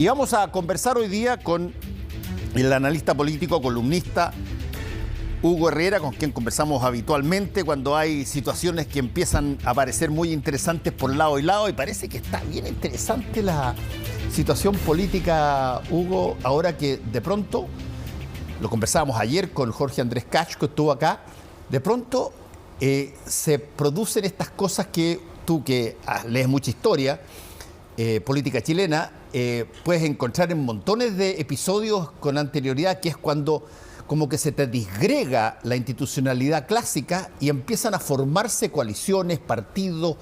Y vamos a conversar hoy día con el analista político, columnista Hugo Herrera, con quien conversamos habitualmente cuando hay situaciones que empiezan a parecer muy interesantes por lado y lado, y parece que está bien interesante la situación política, Hugo, ahora que de pronto, lo conversábamos ayer con Jorge Andrés Cach, que estuvo acá, de pronto se producen estas cosas que tú, que lees mucha historia, política chilena, puedes encontrar en montones de episodios con anterioridad, que es cuando como que se te disgrega la institucionalidad clásica y empiezan a formarse coaliciones, partidos,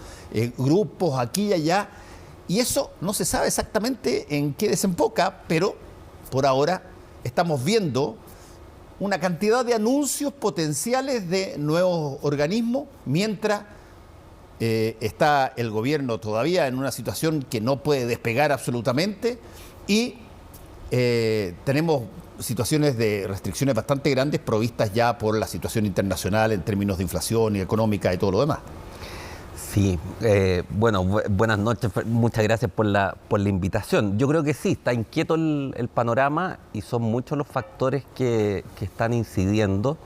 grupos aquí y allá, y eso no se sabe exactamente en qué desemboca, pero por ahora estamos viendo una cantidad de anuncios potenciales de nuevos organismos, mientras está el gobierno todavía en una situación que no puede despegar absolutamente, y tenemos situaciones de restricciones bastante grandes provistas ya por la situación internacional en términos de inflación y económica y todo lo demás. Sí, bueno, buenas noches, muchas gracias por la invitación. Yo creo que sí, está inquieto el panorama y son muchos los factores que están incidiendo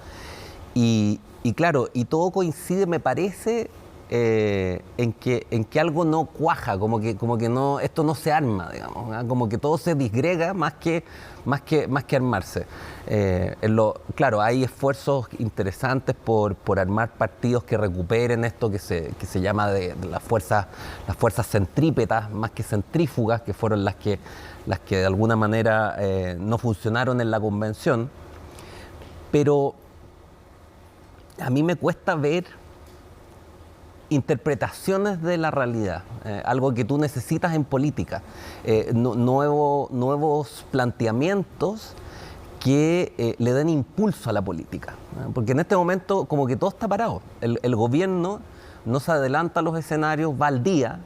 y claro, y todo coincide, me parece, en que algo no cuaja, como que no, esto no se arma, digamos, ¿no? Como que todo se disgrega más que armarse. Claro, hay esfuerzos interesantes por armar partidos que recuperen esto que se llama de las fuerzas centrípetas, más que centrífugas, que fueron las que de alguna manera no funcionaron en la convención. Pero a mí me cuesta ver interpretaciones de la realidad, algo que tú necesitas en política, nuevos planteamientos que le den impulso a la política, porque en este momento como que todo está parado, el gobierno no se adelanta a los escenarios, va al día,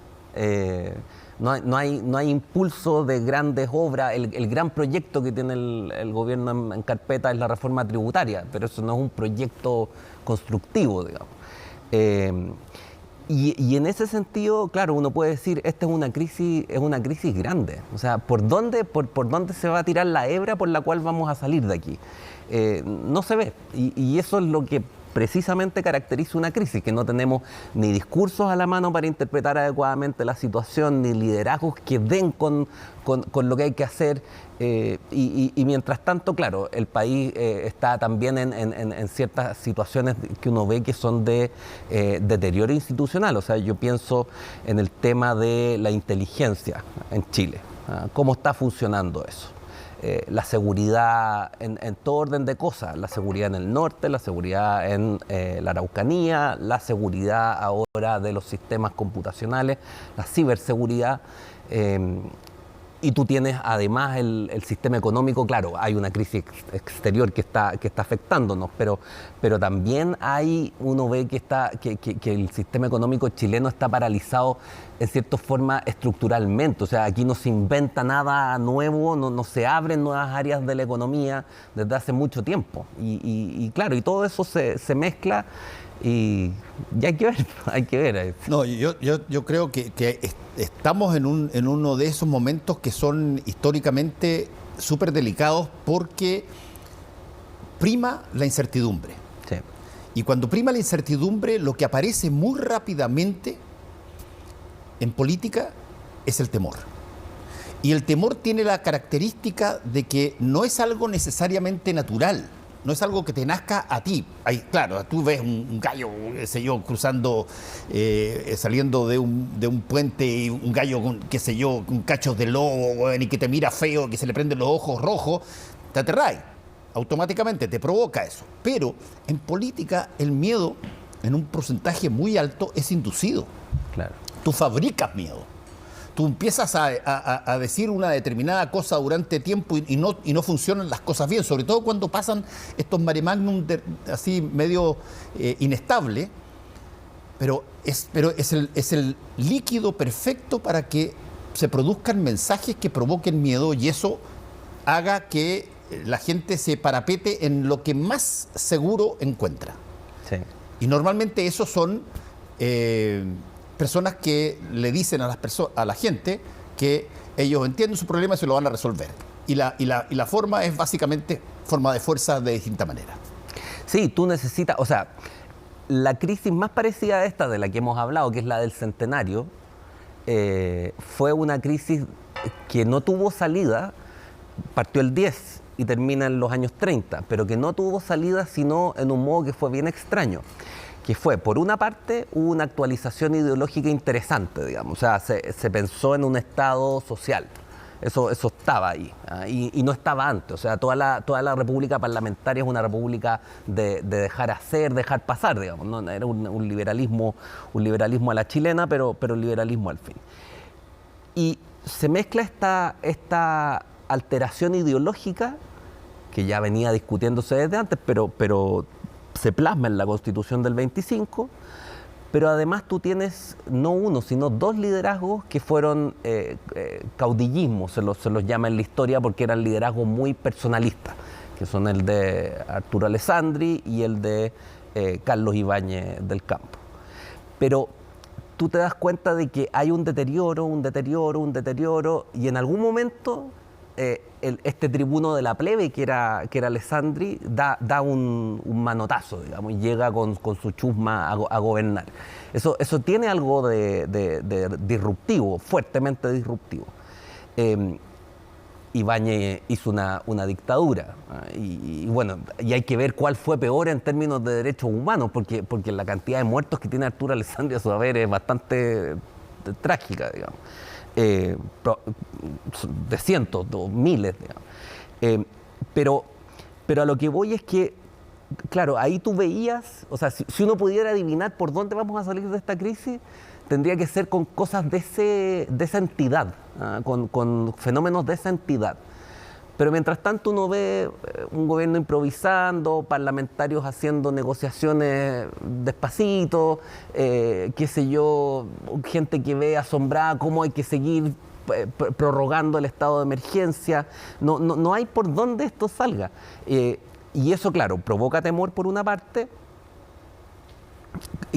no hay impulso de grandes obras. El gran proyecto que tiene el gobierno en carpeta es la reforma tributaria, pero eso no es un proyecto constructivo, digamos. Y en ese sentido, claro, uno puede decir, esta es una crisis grande. O sea, ¿por dónde se va a tirar la hebra por la cual vamos a salir de aquí? No se ve. Y eso es lo que precisamente caracteriza una crisis, que no tenemos ni discursos a la mano para interpretar adecuadamente la situación, ni liderazgos que den con lo que hay que hacer. Y mientras tanto, claro, el país está también en ciertas situaciones que uno ve que son de deterioro institucional. O sea, yo pienso en el tema de la inteligencia en Chile. ¿Cómo está funcionando eso? La seguridad en todo orden de cosas, la seguridad en el norte, la seguridad en la Araucanía, la seguridad ahora de los sistemas computacionales, la ciberseguridad. Y tú tienes además el sistema económico. Claro, hay una crisis exterior que está afectándonos, pero también uno ve que el sistema económico chileno está paralizado en cierta forma estructuralmente. O sea, aquí no se inventa nada nuevo, no se abren nuevas áreas de la economía desde hace mucho tiempo. Y claro, y todo eso se mezcla. Y ya hay que ver. No, yo creo que estamos en uno de esos momentos que son históricamente súper delicados, porque prima la incertidumbre. Sí. Y cuando prima la incertidumbre, lo que aparece muy rápidamente en política es el temor. Y el temor tiene la característica de que no es algo necesariamente natural. No es algo que te nazca a ti. Claro, tú ves un gallo, qué sé yo, cruzando, saliendo de un puente, y un gallo, qué sé yo, con cachos de lobo, y que te mira feo, que se le prenden los ojos rojos, te aterráis. Automáticamente te provoca eso. Pero en política el miedo, en un porcentaje muy alto, es inducido. Claro. Tú fabricas miedo. Tú empiezas a decir una determinada cosa durante tiempo y no funcionan las cosas bien, sobre todo cuando pasan estos mare magnum así medio inestable, pero es el líquido perfecto para que se produzcan mensajes que provoquen miedo, y eso haga que la gente se parapete en lo que más seguro encuentra. Sí. Y normalmente esos son personas que le dicen a la gente que ellos entienden su problema y se lo van a resolver. Y la forma es básicamente forma de fuerza de distinta manera. Sí, tú necesitas, o sea, la crisis más parecida a esta de la que hemos hablado, que es la del centenario, fue una crisis que no tuvo salida, partió el 10 y termina en los años 30, pero que no tuvo salida sino en un modo que fue bien extraño, que fue, por una parte, hubo una actualización ideológica interesante, digamos, o sea, se pensó en un Estado social. Eso estaba ahí, y no estaba antes. O sea, toda la república parlamentaria es una república de dejar hacer, dejar pasar, digamos, ¿no? Era un liberalismo a la chilena, pero liberalismo al fin. Y se mezcla esta alteración ideológica, que ya venía discutiéndose desde antes, pero se plasma en la Constitución del 25, pero además tú tienes no uno, sino dos liderazgos que fueron caudillismos, se los llama en la historia, porque eran liderazgos muy personalistas, que son el de Arturo Alessandri y el de Carlos Ibáñez del Campo. Pero tú te das cuenta de que hay un deterioro, y en algún momento este tribuno de la plebe, que era Alessandri, da un manotazo, digamos, y llega con su chusma a gobernar. Eso tiene algo de disruptivo, fuertemente disruptivo. Ibáñez hizo una dictadura, y bueno, y hay que ver cuál fue peor en términos de derechos humanos, porque la cantidad de muertos que tiene Arturo Alessandri a su haber es bastante trágica, digamos. De cientos, de miles, digamos. Pero a lo que voy es que, claro, ahí tú veías, o sea, si uno pudiera adivinar por dónde vamos a salir de esta crisis, tendría que ser con cosas de esa entidad, con fenómenos de esa entidad. Pero mientras tanto uno ve un gobierno improvisando, parlamentarios haciendo negociaciones despacito, qué sé yo, gente que ve asombrada cómo hay que seguir prorrogando el estado de emergencia. No hay por dónde esto salga. Y eso, claro, provoca temor por una parte,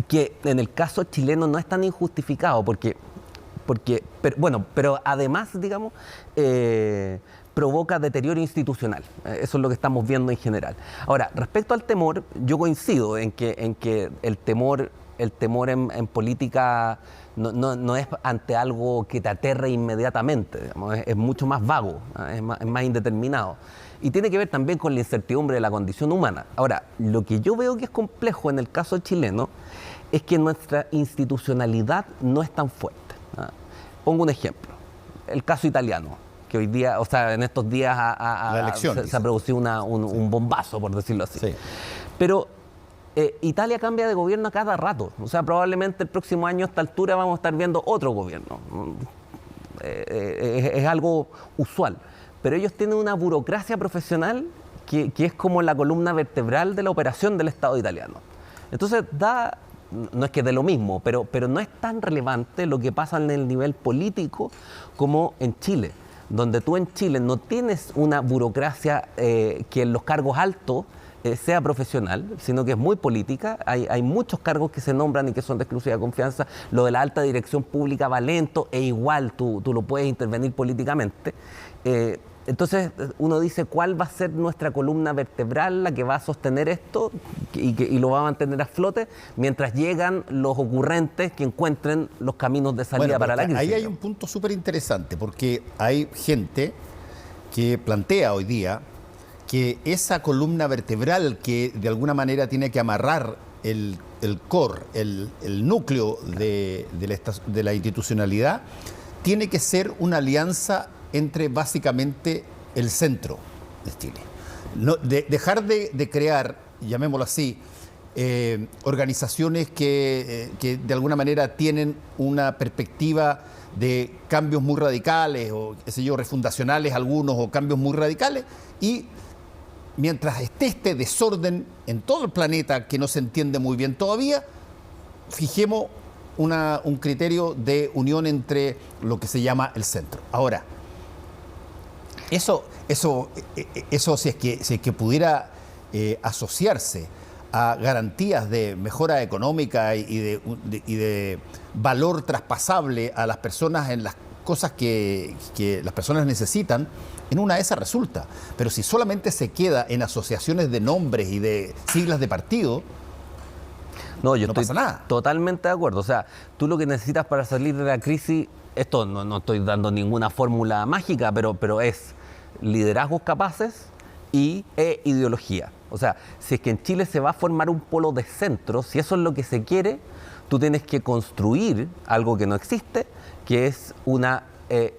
que en el caso chileno no es tan injustificado, pero además, digamos, provoca deterioro institucional. Eso es lo que estamos viendo en general. Ahora, respecto al temor, yo coincido en que el temor en política no es ante algo que te aterre inmediatamente, digamos, es mucho más vago, es más indeterminado. Y tiene que ver también con la incertidumbre de la condición humana. Ahora, lo que yo veo que es complejo en el caso chileno es que nuestra institucionalidad no es tan fuerte. Pongo un ejemplo, el caso italiano, que hoy día, o sea, en estos días se ha producido un bombazo, por decirlo así. Sí. Pero Italia cambia de gobierno a cada rato. O sea, probablemente el próximo año a esta altura vamos a estar viendo otro gobierno. Es algo usual. Pero ellos tienen una burocracia profesional que es como la columna vertebral de la operación del Estado italiano. Entonces no es que dé lo mismo, pero no es tan relevante lo que pasa en el nivel político como en Chile, donde tú en Chile no tienes una burocracia que en los cargos altos sea profesional, sino que es muy política. Hay muchos cargos que se nombran y que son de exclusiva confianza. Lo de la alta dirección pública va lento, e igual tú lo puedes intervenir políticamente. Entonces uno dice, ¿cuál va a ser nuestra columna vertebral, la que va a sostener esto y lo va a mantener a flote mientras llegan los ocurrentes que encuentren los caminos de salida para la crisis? Ahí hay un punto súper interesante, porque hay gente que plantea hoy día que esa columna vertebral que de alguna manera tiene que amarrar el core, el núcleo de la institucionalidad, tiene que ser una alianza entre básicamente el centro de Chile. Dejar de crear, llamémoslo así, organizaciones que de alguna manera tienen una perspectiva de cambios muy radicales o, qué sé yo, refundacionales algunos, o cambios muy radicales, y mientras esté este desorden en todo el planeta que no se entiende muy bien todavía, fijemos un criterio de unión entre lo que se llama el centro. Ahora, eso si es que pudiera asociarse a garantías de mejora económica y de valor traspasable a las personas en las cosas que las personas necesitan, en una de esas resulta. Pero si solamente se queda en asociaciones de nombres y de siglas de partido, no, yo no estoy pasa nada. totalmente de acuerdo. O sea, tú lo que necesitas para salir de la crisis, esto no estoy dando ninguna fórmula mágica, pero es liderazgos capaces e ideología. O sea, si es que en Chile se va a formar un polo de centro, si eso es lo que se quiere, tú tienes que construir algo que no existe, que es una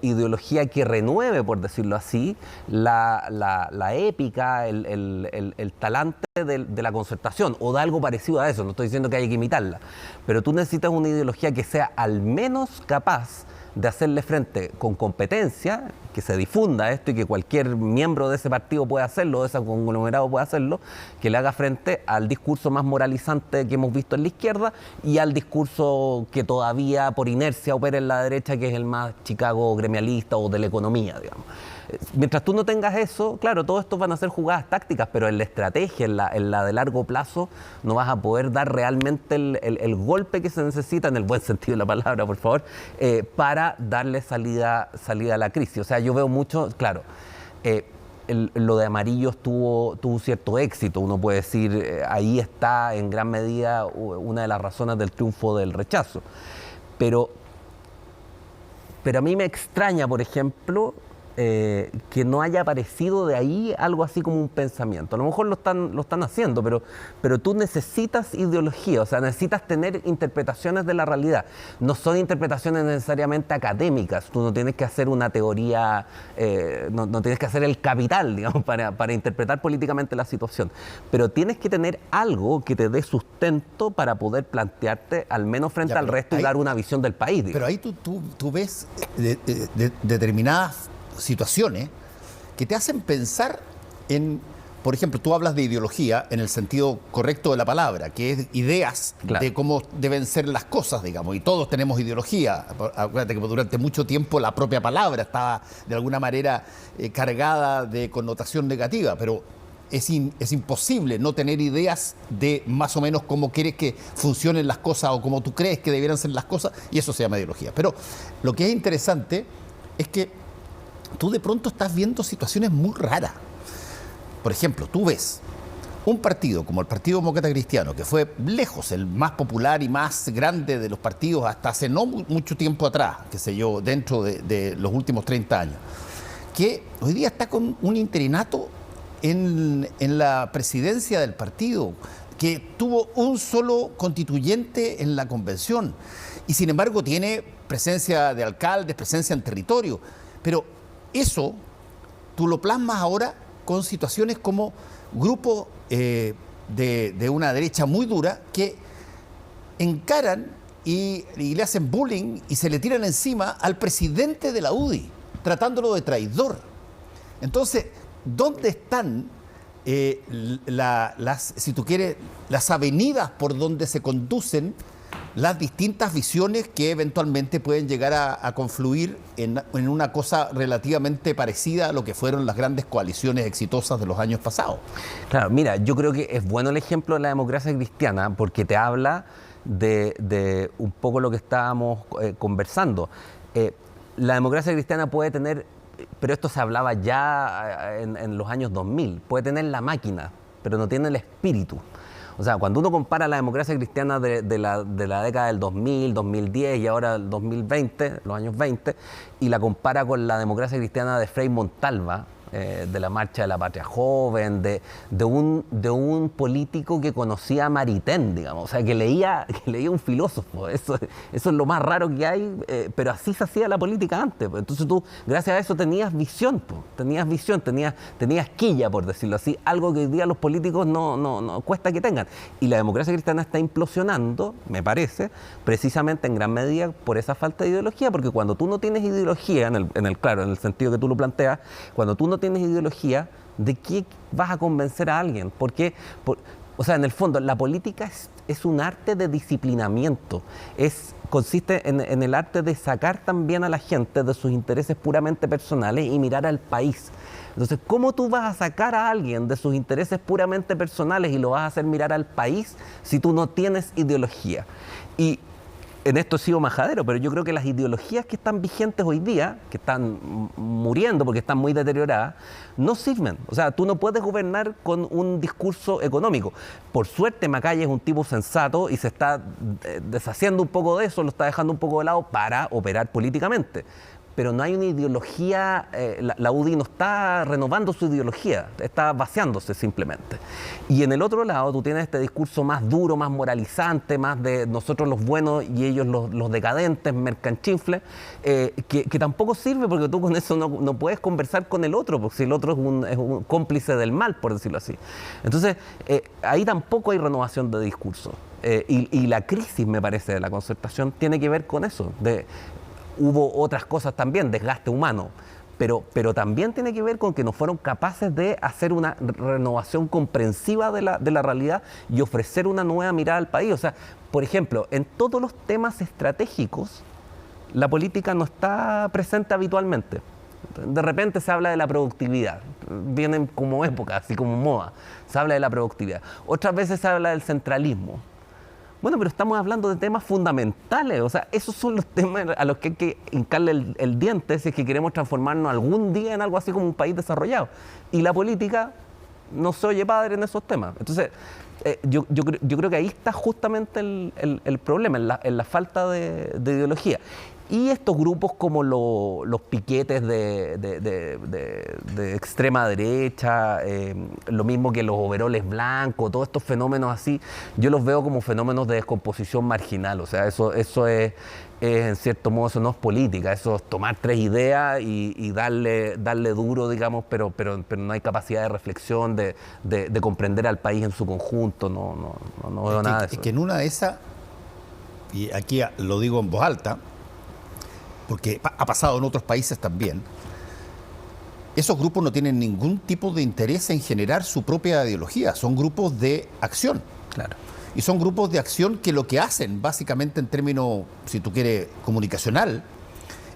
ideología que renueve, por decirlo así, la épica, el talante de la concertación, o de algo parecido a eso. No estoy diciendo que haya que imitarla, pero tú necesitas una ideología que sea al menos capaz de hacerle frente con competencia, que se difunda esto y que cualquier miembro de ese partido pueda hacerlo, de ese conglomerado pueda hacerlo, que le haga frente al discurso más moralizante que hemos visto en la izquierda y al discurso que todavía por inercia opera en la derecha, que es el más Chicago gremialista o de la economía, digamos. Mientras tú no tengas eso, claro, todo esto van a ser jugadas tácticas, pero en la estrategia, en la de largo plazo, no vas a poder dar realmente el golpe que se necesita, en el buen sentido de la palabra, por favor, para darle salida a la crisis. O sea, yo veo mucho, claro, lo de Amarillos tuvo un cierto éxito, uno puede decir, ahí está en gran medida una de las razones del triunfo del rechazo. Pero a mí me extraña, por ejemplo, que no haya aparecido de ahí algo así como un pensamiento. A lo mejor lo están haciendo, pero tú necesitas ideología, o sea, necesitas tener interpretaciones de la realidad. No son interpretaciones necesariamente académicas, tú no tienes que hacer una teoría, no tienes que hacer el capital, digamos, para interpretar políticamente la situación, pero tienes que tener algo que te dé sustento para poder plantearte, al menos frente al resto, y dar una visión del país, digamos. Pero ahí tú ves determinadas situaciones que te hacen pensar en, por ejemplo, tú hablas de ideología en el sentido correcto de la palabra, que es ideas, claro, de cómo deben ser las cosas, digamos, y todos tenemos ideología. Acuérdate que durante mucho tiempo la propia palabra estaba de alguna manera cargada de connotación negativa, pero es imposible no tener ideas de más o menos cómo quieres que funcionen las cosas o cómo tú crees que debieran ser las cosas, y eso se llama ideología. Pero lo que es interesante es que tú de pronto estás viendo situaciones muy raras. Por ejemplo, tú ves un partido como el Partido Demócrata Cristiano, que fue lejos el más popular y más grande de los partidos hasta hace no mucho tiempo atrás, qué sé yo, dentro de los últimos 30 años, que hoy día está con un interinato en la presidencia del partido, que tuvo un solo constituyente en la convención y sin embargo tiene presencia de alcaldes, presencia en territorio. Pero eso tú lo plasmas ahora con situaciones como grupos de una derecha muy dura que encaran y le hacen bullying y se le tiran encima al presidente de la UDI, tratándolo de traidor. Entonces, ¿dónde están si tú quieres, las avenidas por donde se conducen las distintas visiones que eventualmente pueden llegar a confluir en una cosa relativamente parecida a lo que fueron las grandes coaliciones exitosas de los años pasados? Claro, mira, yo creo que es bueno el ejemplo de la democracia cristiana porque te habla de un poco lo que estábamos conversando. La democracia cristiana puede tener, pero esto se hablaba ya en los años 2000, puede tener la máquina, pero no tiene el espíritu. O sea, cuando uno compara la democracia cristiana de la década del 2000, 2010 y ahora el 2020, los años 20, y la compara con la democracia cristiana de Frei Montalva, de la Marcha de la Patria Joven, de un político que conocía a Maritain, digamos, o sea, que leía un filósofo. Eso es lo más raro que hay, pero así se hacía la política antes. Entonces tú, gracias a eso, tenías visión, tenías quilla, por decirlo así, algo que hoy día los políticos no cuesta que tengan. Y la democracia cristiana está implosionando, me parece, precisamente en gran medida por esa falta de ideología, porque cuando tú no tienes ideología, en el sentido que tú lo planteas, cuando tú no tienes ideología, ¿de qué vas a convencer a alguien? Porque, o sea, en el fondo, la política es un arte de disciplinamiento, consiste en el arte de sacar también a la gente de sus intereses puramente personales y mirar al país. Entonces, ¿cómo tú vas a sacar a alguien de sus intereses puramente personales y lo vas a hacer mirar al país si tú no tienes ideología? Y en esto he sido majadero, pero yo creo que las ideologías que están vigentes hoy día, que están muriendo porque están muy deterioradas, no sirven. O sea, tú no puedes gobernar con un discurso económico. Por suerte, Macaya es un tipo sensato y se está deshaciendo un poco de eso, lo está dejando un poco de lado para operar políticamente. Pero no hay una ideología, la UDI no está renovando su ideología, está vaciándose simplemente. Y en el otro lado tú tienes este discurso más duro, más moralizante, más de nosotros los buenos y ellos los decadentes, mercanchinfles, que tampoco sirve porque tú con eso no puedes conversar con el otro, porque si el otro es un cómplice del mal, por decirlo así. Entonces, ahí tampoco hay renovación de discurso. Y la crisis, me parece, de la concertación tiene que ver con eso, hubo otras cosas también, desgaste humano, pero también tiene que ver con que no fueron capaces de hacer una renovación comprensiva de la realidad y ofrecer una nueva mirada al país. O sea, por ejemplo, en todos los temas estratégicos, la política no está presente habitualmente. De repente se habla de la productividad, vienen como épocas, así como moda, se habla de la productividad. Otras veces se habla del centralismo. Bueno, pero estamos hablando de temas fundamentales, o sea, esos son los temas a los que hay que hincarle el diente si es que queremos transformarnos algún día en algo así como un país desarrollado. Y la política no se oye padre en esos temas. Entonces, yo creo que ahí está justamente el problema, en la falta de ideología. Y estos grupos como los piquetes de extrema derecha, lo mismo que los overoles blancos, todos estos fenómenos así, yo los veo como fenómenos de descomposición marginal. O sea, eso es en cierto modo, eso no es política, eso es tomar tres ideas y darle duro, digamos, pero no hay capacidad de reflexión, de comprender al país en su conjunto, no veo nada de eso. Es que en una de esas, y aquí lo digo en voz alta, porque ha pasado en otros países también, esos grupos no tienen ningún tipo de interés en generar su propia ideología, son grupos de acción. Claro. Y son grupos de acción que lo que hacen, básicamente en términos, si tú quieres, comunicacional,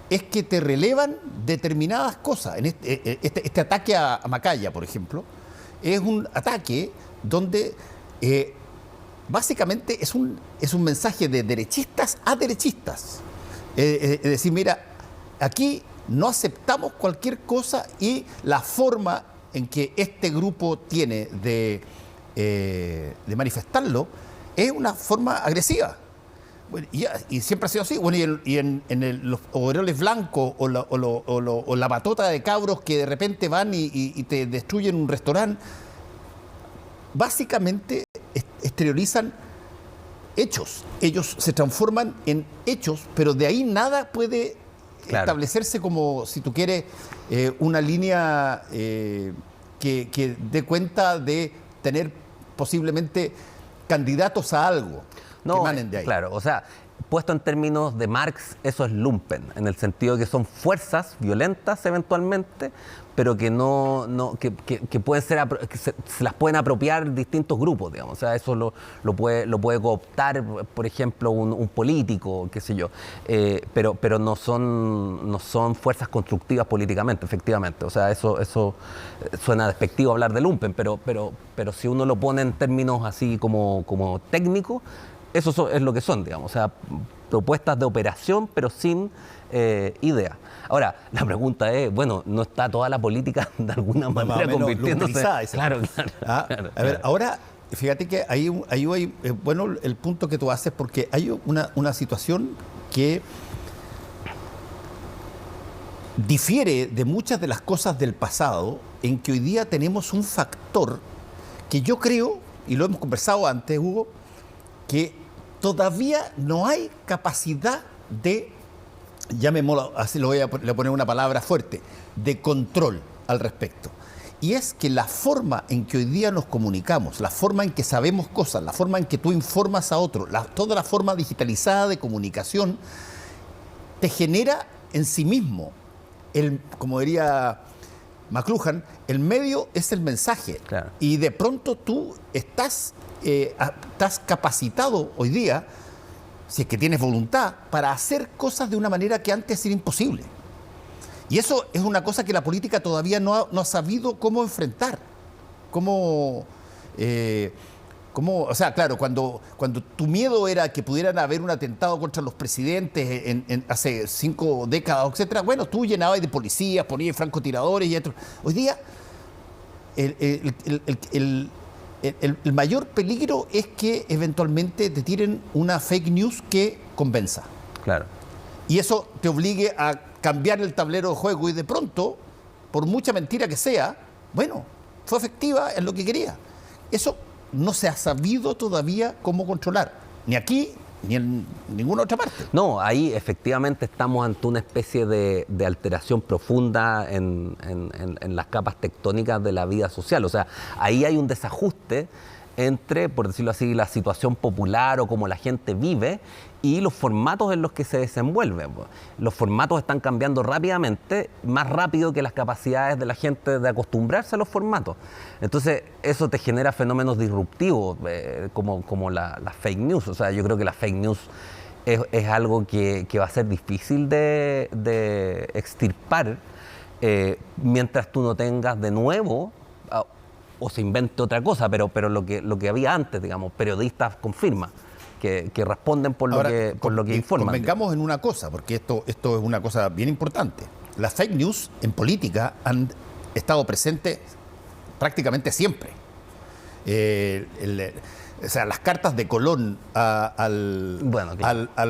es que te relevan determinadas cosas. En este ataque a Macaya, por ejemplo, es un ataque donde básicamente es un mensaje de derechistas a derechistas. Es decir, mira, aquí no aceptamos cualquier cosa y la forma en que este grupo tiene de manifestarlo es una forma agresiva. Bueno, y siempre ha sido así. Bueno, y en los overoles blancos o la patota de cabros que de repente van y te destruyen un restaurante, básicamente exteriorizan hechos. Ellos se transforman en hechos, pero de ahí nada puede establecerse como, si tú quieres, una línea que dé cuenta de tener posiblemente candidatos a algo que emanen de ahí. Claro, o sea, puesto en términos de Marx, eso es lumpen, en el sentido de que son fuerzas violentas eventualmente, pero que que pueden ser, que se las pueden apropiar distintos grupos, digamos. O sea, eso lo puede cooptar, por ejemplo, un político, qué sé yo, pero no son fuerzas constructivas políticamente, efectivamente. O sea, eso suena despectivo hablar de lumpen, pero si uno lo pone en términos así como técnicos, eso es lo que son, digamos. O sea, propuestas de operación, pero sin idea. Ahora, la pregunta es, bueno, ¿no está toda la política de alguna manera convirtiéndose? Claro. A ver, ahora, fíjate que hay bueno el punto que tú haces, porque hay una situación que difiere de muchas de las cosas del pasado, en que hoy día tenemos un factor que yo creo, y lo hemos conversado antes, Hugo, que todavía no hay capacidad de, llamémoslo así, le voy a poner una palabra fuerte, de control al respecto. Y es que la forma en que hoy día nos comunicamos, la forma en que sabemos cosas, la forma en que tú informas a otro, toda la forma digitalizada de comunicación, te genera en sí mismo, como diría McLuhan, el medio es el mensaje. Claro. Y de pronto tú estás capacitado hoy día, si es que tienes voluntad, para hacer cosas de una manera que antes era imposible. Y eso es una cosa que la política todavía no ha sabido cómo enfrentar, cómo ¿Cómo? O sea, claro, cuando tu miedo era que pudieran haber un atentado contra los presidentes hace 5 décadas, etcétera, bueno, tú llenabas de policías, ponías francotiradores y otros. Hoy día, el mayor peligro es que eventualmente te tiren una fake news que convenza. Claro. Y eso te obligue a cambiar el tablero de juego y de pronto, por mucha mentira que sea, bueno, fue efectiva en lo que quería. Eso no se ha sabido todavía cómo controlar, ni aquí ni en ninguna otra parte. No, ahí efectivamente estamos ante una especie de alteración profunda en las capas tectónicas de la vida social. O sea, ahí hay un desajuste entre, por decirlo así, la situación popular o cómo la gente vive y los formatos en los que se desenvuelve. Los formatos están cambiando rápidamente, más rápido que las capacidades de la gente de acostumbrarse a los formatos. Entonces, eso te genera fenómenos disruptivos, como la fake news. O sea, yo creo que la fake news es algo que va a ser difícil de extirpar mientras tú no tengas de nuevo o se invente otra cosa, pero lo que había antes, digamos, periodistas con firma, que responden por lo que informan. Convengamos en una cosa, porque esto es una cosa bien importante. Las fake news en política han estado presentes prácticamente siempre. O sea, las cartas de Colón al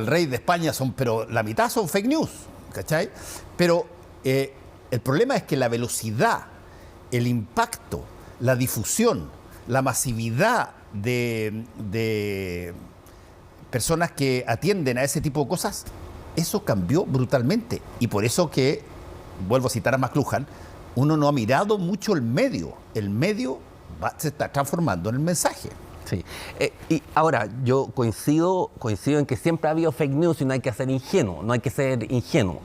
rey de España pero la mitad son fake news, ¿cachai? Pero el problema es que la velocidad, el impacto, la difusión, la masividad de personas que atienden a ese tipo de cosas, eso cambió brutalmente. Y por eso que, vuelvo a citar a McLuhan, uno no ha mirado mucho el medio. El medio se está transformando en el mensaje. Sí. Y ahora, yo coincido en que siempre ha habido fake news y no hay que ser ingenuo.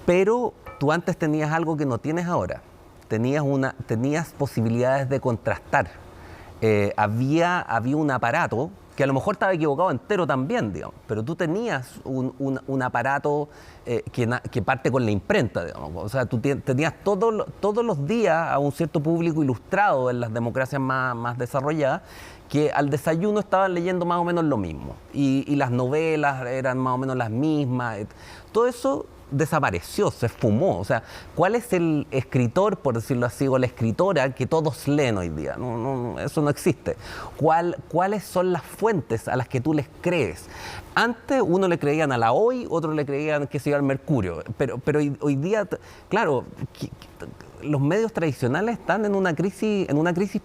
Pero tú antes tenías algo que no tienes ahora. Tenías posibilidades de contrastar. Había un aparato que a lo mejor estaba equivocado entero también, digamos, pero tú tenías un aparato que parte con la imprenta, digamos. O sea, tú tenías todos los días a un cierto público ilustrado en las democracias más desarrolladas que al desayuno estaban leyendo más o menos lo mismo y las novelas eran más o menos las mismas. Todo eso desapareció, se esfumó. O sea, ¿cuál es el escritor, por decirlo así, o la escritora que todos leen hoy día? No, eso no existe. ¿Cuáles son las fuentes a las que tú les crees? Antes uno le creían a la Hoy, otro le creían, qué sé yo, al Mercurio. Pero hoy día, claro, los medios tradicionales están en una crisis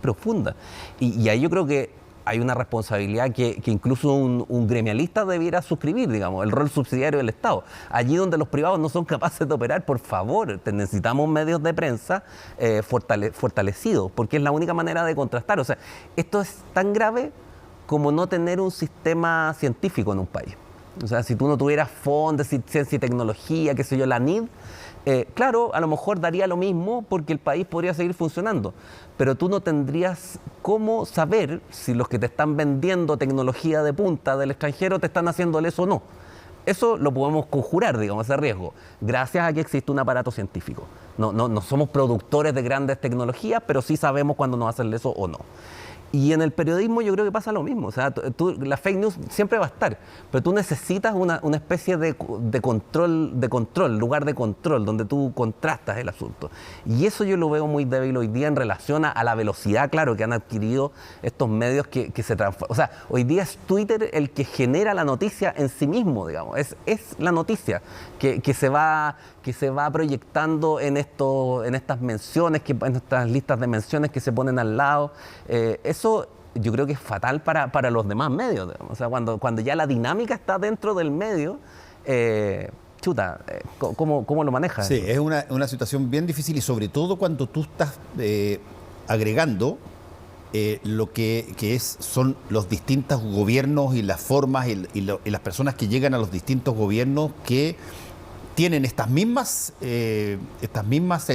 profunda. Y ahí yo creo que hay una responsabilidad que incluso un gremialista debiera suscribir, digamos, el rol subsidiario del Estado. Allí donde los privados no son capaces de operar, por favor, necesitamos medios de prensa fortalecidos, porque es la única manera de contrastar. O sea, esto es tan grave como no tener un sistema científico en un país. O sea, si tú no tuvieras fondos de ciencia y tecnología, qué sé yo, la NID, claro, a lo mejor daría lo mismo porque el país podría seguir funcionando, pero tú no tendrías cómo saber si los que te están vendiendo tecnología de punta del extranjero te están haciendo eso o no. Eso lo podemos conjurar, digamos, ese riesgo, gracias a que existe un aparato científico. No somos productores de grandes tecnologías, pero sí sabemos cuándo nos hacen eso o no. Y en el periodismo yo creo que pasa lo mismo. O sea, la fake news siempre va a estar, pero tú necesitas una especie de control, lugar de control, donde tú contrastas el asunto. Y eso yo lo veo muy débil hoy día en relación a la velocidad, claro, que han adquirido estos medios que se transforman. O sea, hoy día es Twitter el que genera la noticia en sí mismo, digamos. Es la noticia que se va proyectando en estas menciones, en estas listas de menciones que se ponen al lado. Eso yo creo que es fatal para los demás medios. O sea, cuando ya la dinámica está dentro del medio, ¿cómo lo manejas? Sí, es una situación bien difícil y sobre todo cuando tú estás agregando lo que son los distintos gobiernos y las formas y las personas que llegan a los distintos gobiernos que tienen estas mismas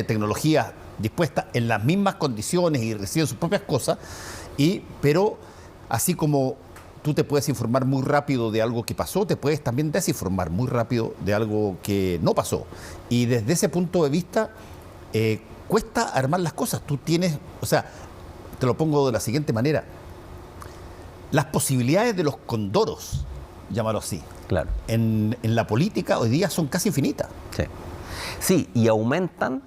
tecnologías dispuestas en las mismas condiciones y reciben sus propias cosas, pero así como tú te puedes informar muy rápido de algo que pasó, te puedes también desinformar muy rápido de algo que no pasó. Y desde ese punto de vista, cuesta armar las cosas. Tú tienes, o sea, te lo pongo de la siguiente manera. las posibilidades de los condoros, llámalo así, Claro. en la política hoy día son casi infinitas. Sí. Sí, y aumentan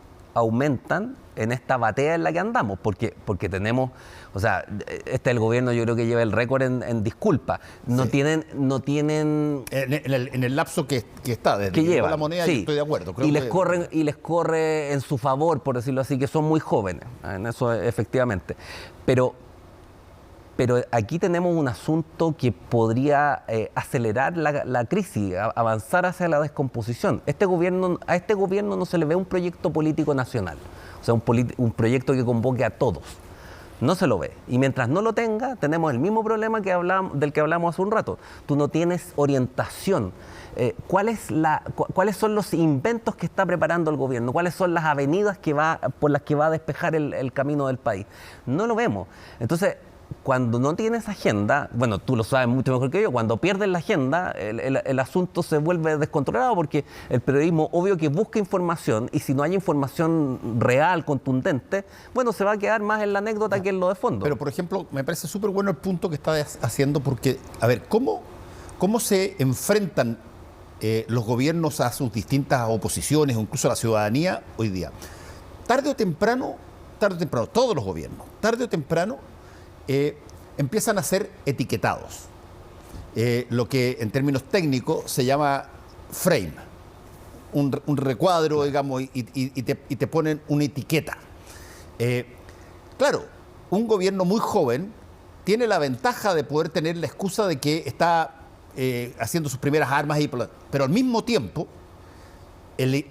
en esta batea en la que andamos, porque tenemos, o sea, este es el gobierno, yo creo que lleva el récord en disculpas. No Sí. tienen En el lapso que está, desde que llegó llevan, la moneda, sí. yo estoy de acuerdo. Creo y que- les corre en su favor, por decirlo así, que son muy jóvenes, en eso efectivamente. Pero aquí tenemos un asunto que podría acelerar la crisis, avanzar hacia la descomposición. A este gobierno no se le ve un proyecto político nacional, o sea, un proyecto que convoque a todos. No se lo ve. Y mientras no lo tenga, tenemos el mismo problema del que hablamos hace un rato. Tú no tienes orientación. ¿Cuáles son los inventos que está preparando el gobierno? ¿Cuáles son las avenidas por las que va a despejar el camino del país? No lo vemos. Entonces, cuando no tienes agenda, bueno, tú lo sabes mucho mejor que yo, cuando pierdes la agenda, el asunto se vuelve descontrolado porque el periodismo, obvio que busca información, y si no hay información real, contundente, bueno, se va a quedar más en la anécdota que en lo de fondo. Pero, por ejemplo, me parece súper bueno el punto que está haciendo, porque, a ver, ¿cómo se enfrentan los gobiernos a sus distintas oposiciones o incluso a la ciudadanía hoy día? Tarde o temprano, todos los gobiernos, tarde o temprano, empiezan a ser etiquetados. Lo que en términos técnicos se llama frame, un recuadro, digamos, y te ponen una etiqueta. Claro, un gobierno muy joven tiene la ventaja de poder tener la excusa de que está haciendo sus primeras armas, pero al mismo tiempo el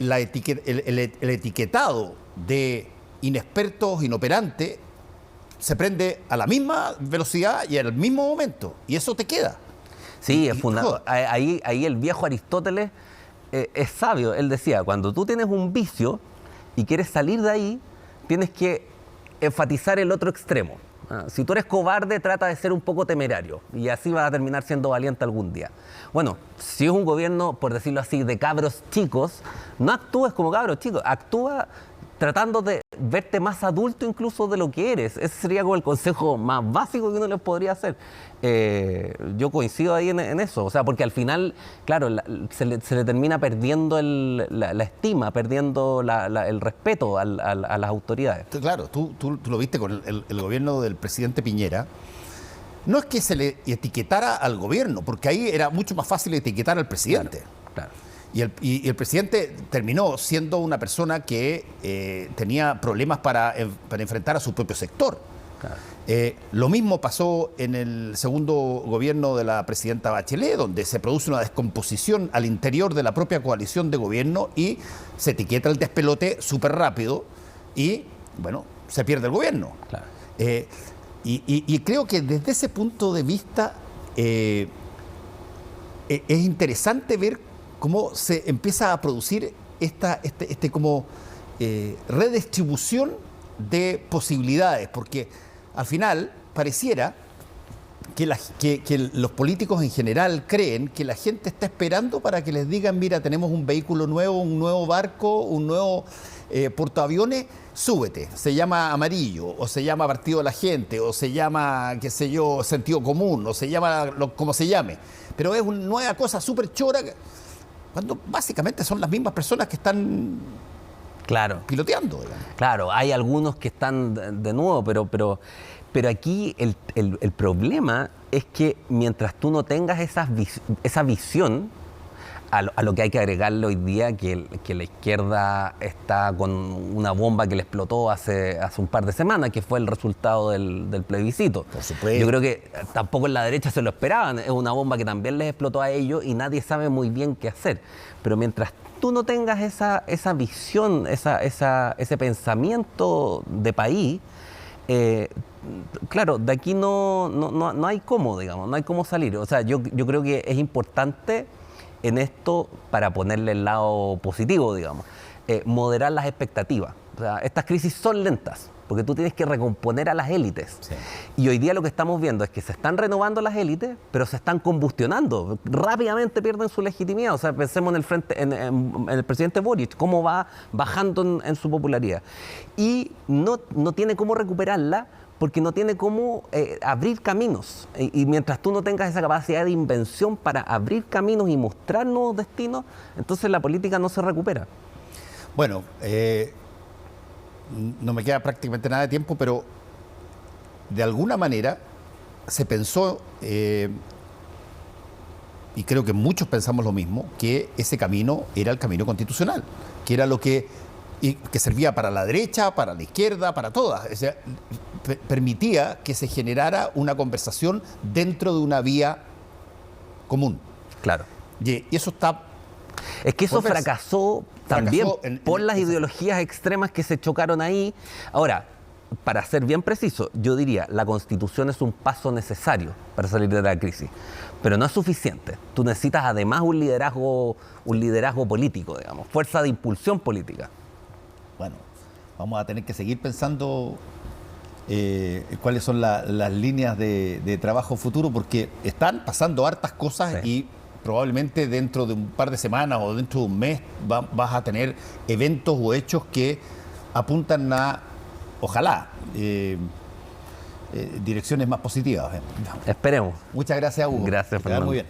etiquetado de inexpertos, inoperantes, se prende a la misma velocidad y al mismo momento, y eso te queda. Sí, es fundamental. Ahí el viejo Aristóteles es sabio. Él decía, cuando tú tienes un vicio y quieres salir de ahí, tienes que enfatizar el otro extremo. Si tú eres cobarde, trata de ser un poco temerario y así vas a terminar siendo valiente algún día. Bueno, si es un gobierno, por decirlo así, de cabros chicos, no actúes como cabros chicos, actúa tratando de verte más adulto incluso de lo que eres. Ese sería como el consejo más básico que uno les podría hacer. Yo coincido ahí en eso, o sea, porque al final, claro, se le termina perdiendo la estima, perdiendo el respeto a las autoridades. Claro, tú lo viste con el gobierno del presidente Piñera. No es que se le etiquetara al gobierno, porque ahí era mucho más fácil etiquetar al presidente. Claro. Y el presidente terminó siendo una persona que tenía problemas para enfrentar a su propio sector. Claro. Lo mismo pasó en el segundo gobierno de la presidenta Bachelet, donde se produce una descomposición al interior de la propia coalición de gobierno y se etiqueta el despelote súper rápido y, bueno, se pierde el gobierno. Claro. Y creo que desde ese punto de vista es interesante ver cómo se empieza a producir esta redistribución de posibilidades, porque al final pareciera que los políticos en general creen que la gente está esperando para que les digan, mira, tenemos un vehículo nuevo, un nuevo barco, un nuevo portaaviones, súbete, se llama amarillo, o se llama partido de la gente, o se llama, qué sé yo, sentido común, o se llama como se llame, pero es una nueva cosa súper chora, cuando básicamente son las mismas personas que están piloteando. Digamos. Claro, hay algunos que están de nuevo, pero aquí el problema es que mientras tú no tengas esa visión, a lo que hay que agregarle hoy día, que la izquierda está con una bomba que le explotó hace un par de semanas, que fue el resultado del plebiscito. Por supuesto. Yo creo que tampoco en la derecha se lo esperaban, es una bomba que también les explotó a ellos y nadie sabe muy bien qué hacer. Pero mientras tú no tengas esa visión, ese pensamiento de país, claro, de aquí no hay cómo, digamos, no hay cómo salir. O sea, yo creo que es importante en esto, para ponerle el lado positivo, digamos, moderar las expectativas. O sea, estas crisis son lentas, porque tú tienes que recomponer a las élites. Sí. Y hoy día lo que estamos viendo es que se están renovando las élites, pero se están combustionando. Rápidamente pierden su legitimidad. O sea, pensemos en el presidente Boric, cómo va bajando en su popularidad. Y no tiene cómo recuperarla porque no tiene cómo abrir caminos. Y mientras tú no tengas esa capacidad de invención para abrir caminos y mostrar nuevos destinos, entonces la política no se recupera. Bueno, no me queda prácticamente nada de tiempo, pero de alguna manera se pensó, y creo que muchos pensamos lo mismo, que ese camino era el camino constitucional, que era lo que servía para la derecha, para la izquierda, para todas. O sea, permitía que se generara una conversación dentro de una vía común. Claro. Y eso está... Es que eso fracasó también por las ideologías extremas que se chocaron ahí. Ahora, para ser bien preciso, yo diría, la Constitución es un paso necesario para salir de la crisis, pero no es suficiente. Tú necesitas además un liderazgo político, digamos, fuerza de impulsión política. Bueno, vamos a tener que seguir pensando cuáles son las líneas de trabajo futuro, porque están pasando hartas cosas, sí. Y probablemente dentro de un par de semanas o dentro de un mes vas a tener eventos o hechos que apuntan a, ojalá, direcciones más positivas. Esperemos. Muchas gracias, Hugo. Gracias, Fernando. Muy bien.